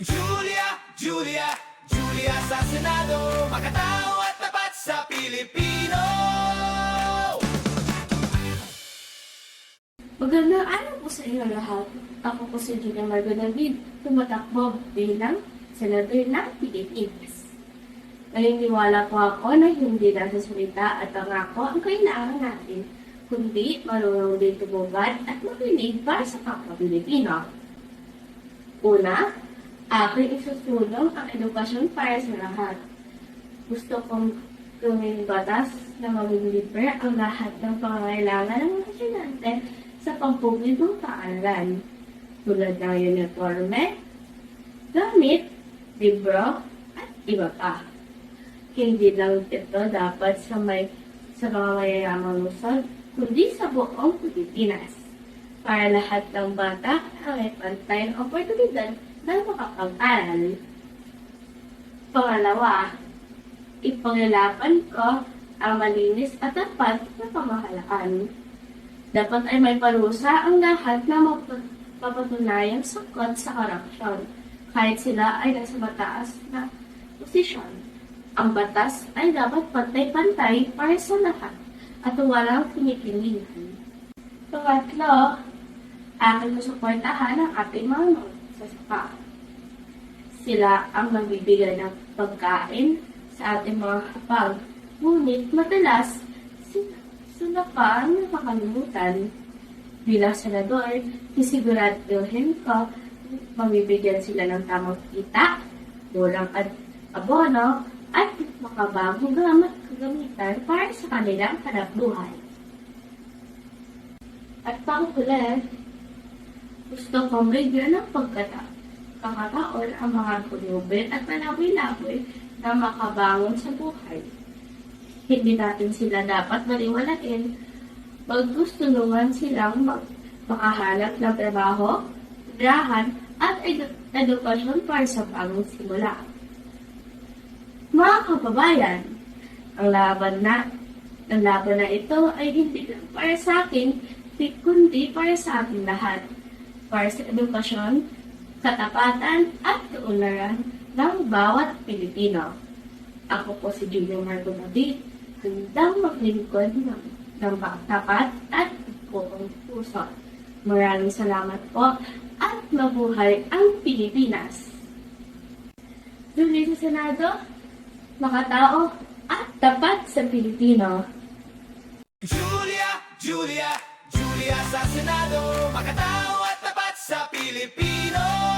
Julia sa Senado, makatao at tapat sa Pilipino. Magandang araw po sa inyo lahat. Ako po si Julia Margo David, tumatakbo bilang Senador ng Pilipinas. Naniniwala po ako na hindi lang sa salita at pangako ang kailangan natin, kundi marunong din tumubad at makinig para sa kapwa Pilipino. Una, aking isusulong ang edukasyon para sa lahat. Gusto kong gawing batas na maglilibre ang lahat ng pangangailangan ng mga estudyante sa pampublikong paaralan, tulad ng uniforme, gamit, libro, at iba pa. Hindi lang ito dapat sa mga mayayamang Luzon, kundi sa buong Pilipinas, para lahat ng bata ay may pantay ng oportunidad na makapag-aral. Pangalawa, ipangilapan ko ang malinis at tapat na pamahalaan. Dapat ay may parusa ang lahat na mapatunayang sangkot sa korupsyon, kahit sila ay nasa mataas na posisyon. Ang batas ay dapat pantay-pantay para sa lahat at walang kinikilingan. Pangatlo, aking susuportahan ang ating mga magsasaka. Sila ang magbibigay ng pagkain sa ating mga hapag, ngunit madalas sila pa ang nakakalimutan. Bilang senador, sisiguraduhin ko mabibigyan sila ng tamang kita, walang abono, at makabagong kagamitan para sa kanilang hanapbuhay. At panghuli, gusto kong bigyan ng kakataon ang mga kulubin at malawi-lawi na makabangon sa buhay. Hindi natin sila dapat baliwalain, magtulungan silang makahanap ng trabaho, tirahan, at edukasyon para sa bagong simula. Mga kababayan, ang laban na ito ay hindi lang para sa akin, kundi para sa ating lahat, para sa edukasyon, katapatan, at kaunlaran ng bawat Pilipino. Ako po si Julia Margo David, handang maglingkod ng tapat at buong puso. Maraming salamat po at mabuhay ang Pilipinas! Julia sa Senado, makatao at tapat sa Pilipino. Julia sa Senado, makatao at tapat sa Pilipino.